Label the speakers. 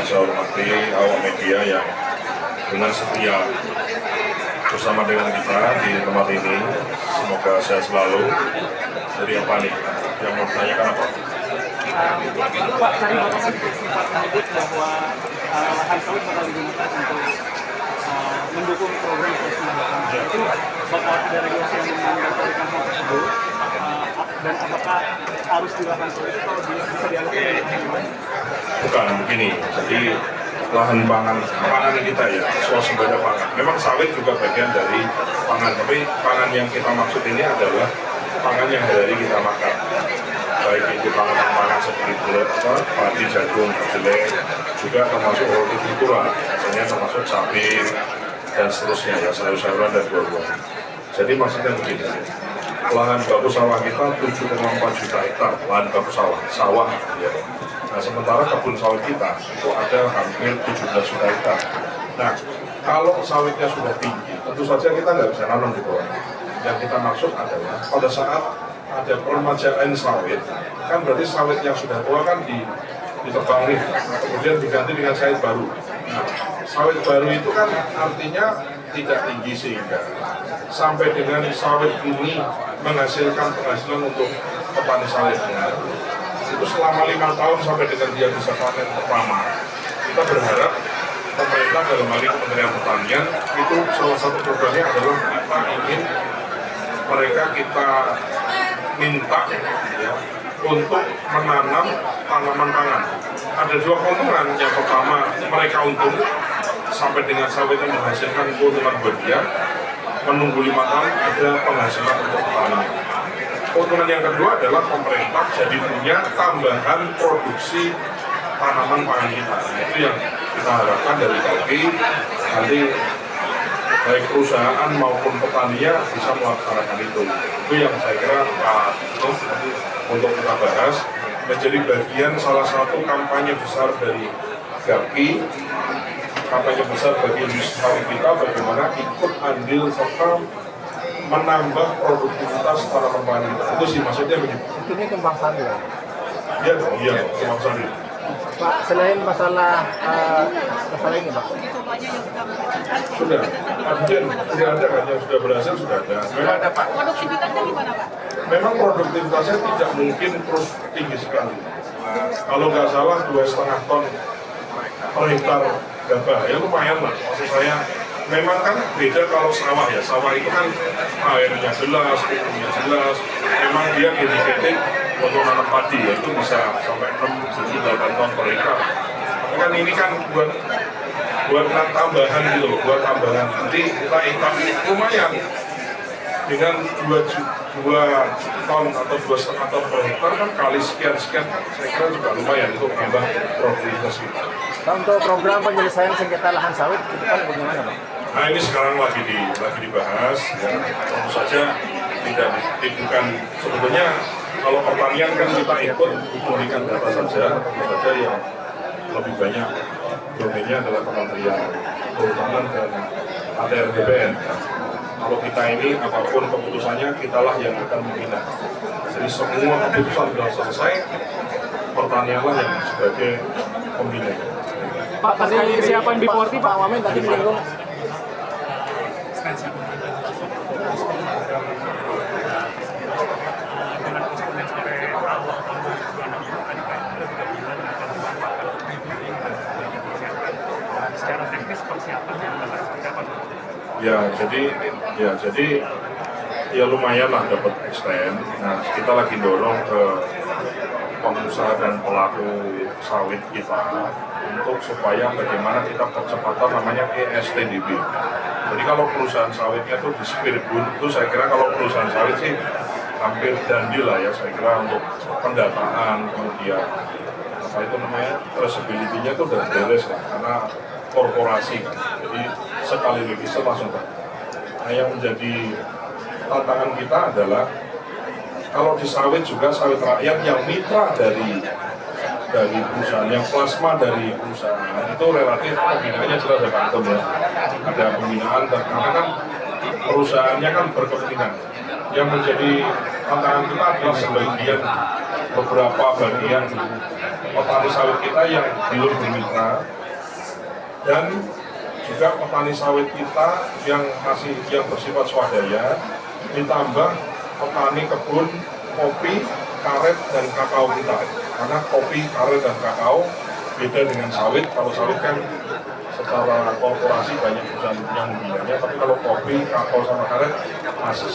Speaker 1: saya hormati awak media yang dengan setia bersama dengan kita di tempat ini. Semoga sehat selalu. Jadi apa nih yang mau ditanyakan apa?
Speaker 2: Pak, tadi Bapak sempat menyebut bahwa lahan sawit bakal digunakan untuk mendukung program Presiden. Itu bakal ada regulasi yang mengatur hal tersebut, dan apakah harus dilakukan sawit itu kalau bisa dialihkan dari lahan?
Speaker 1: Bukan begini. Jadi lahan pangan kita ya, swasembada pangan. Memang sawit juga bagian dari pangan, tapi pangan yang kita maksud ini adalah pangan yang hari kita makan. Baik itu pangan seperti padi, jagung, kedelai, juga termasuk hortikultura, misalnya termasuk cabai dan seterusnya ya, sayur-sayuran dan buah-buahan. Jadi maksudnya begini, lahan baku sawah kita 7,4 juta hektar, lahan baku sawah ya. Nah, sementara kebun sawit kita itu ada hampir 17 juta hektar. Nah, kalau sawitnya sudah tinggi, tentu saja kita nggak bisa nanam di bawah. Yang kita maksud adalah pada saat ada permajaan sawit, kan berarti sawit yang sudah tua kan ditebang nih, kemudian diganti dengan sawit baru. Nah, sawit baru itu kan artinya tidak tinggi sehingga sampai dengan sawit ini menghasilkan penghasilan untuk petani sawitnya itu selama 5 tahun sampai dengan dia bisa panen pertama. Kita berharap pemerintah dalam hal ini Kementerian Pertanian itu salah satu programnya adalah kita ingin mereka kita minta ya, untuk menanam tanaman pangan. Ada dua keuntungan. Yang pertama, mereka untung sampai dengan sawitnya menghasilkan keuntungan buat dia. Menunggu 5 tahun ada penghasilan untuk petani. Keuntungan yang kedua adalah pemerintah jadi punya tambahan produksi tanaman pangan kita. Nah, itu yang kita harapkan dari kopi nanti baik perusahaan maupun petaninya bisa melaksanakan itu. Itu yang saya kira untuk kita bahas menjadi bagian salah satu kampanye besar dari GAPI, kampanye besar bagi industri kita bagaimana ikut andil serta menambah produktivitas tanaman pangan kita. Itu sih maksudnya begitu.
Speaker 3: Ini kembang sari ya?
Speaker 1: Iya, kembang sari.
Speaker 3: Pak, selain masalah ini Pak?
Speaker 1: Sudah ada kan yang sudah berhasil sudah ada.
Speaker 3: Sudah ada Pak.
Speaker 4: Produktivitasnya gimana Pak?
Speaker 1: Memang produktivitasnya tidak mungkin terus tinggi sekali. Kalau nggak salah 2,5 ton per hektar gabah, ya lumayan lah. Maksud saya, memang kan beda kalau sawah ya. Sawah itu kan airnya jelas, pupuknya jelas. Memang dia dedicated untuk nanam padi, ya itu bisa sampai 6-8 ton per hektar. Tapi kan ini kan buat tambahan gitu loh, buat tambahan. Nanti kita income lumayan dengan 2 ton atau 2,5 ton per hektar kan kali sekian saya kira juga lumayan untuk menambah produktivitas kita.
Speaker 3: Nah, untuk program penyelesaian sengketa lahan sawit itu kan bagaimana Pak?
Speaker 1: Nah, ini sekarang lagi dibahas ya. Tentu saja bukan sebetulnya kalau pertanian kan kita ikut memberikan data saja, tentu saja yang lebih banyak domainnya adalah Kementerian Kehutanan dan ATR BPN. Kalau kita ini apapun keputusannya kitalah yang akan membina. Jadi semua keputusan sudah selesai, pertanianlah yang sebagai pembina.
Speaker 2: Pak, terkait kesiapan B40
Speaker 3: Pak Wamen tadi menyinggung
Speaker 2: secara teknis persiapannya adalah seperti apa?
Speaker 1: Ya lumayan lah dapat extend. Nah, kita lagi dorong ke pengusaha dan pelaku sawit kita untuk supaya bagaimana kita percepatan namanya ESTDB. Jadi kalau perusahaan sawitnya itu di Spiritbun itu saya kira kalau perusahaan sawit sih hampir dandil lah ya, saya kira untuk pendataan kemudian apa itu namanya traceability-nya itu udah beres kan, karena korporasi kan. Jadi sekali register langsung kan. Nah, yang menjadi tantangan kita adalah kalau di sawit juga sawit rakyat yang mitra dari perusahaan, yang plasma dari perusahaan itu relatif pembinaannya jelas ada kantor ya. Ada pembinaan karena kan perusahaannya kan berkepentingan. Yang menjadi tantangan kita adalah sebagian beberapa bagian petani sawit kita yang belum bermitra dan juga petani sawit kita yang bersifat swadaya, ditambah petani kebun kopi, karet, dan kakao kita. Karena kopi, karet, dan kakao beda dengan sawit. Kalau sawit kan secara korporasi banyak perusahaan yang membinanya, tapi kalau kopi, kakao, sama karet masih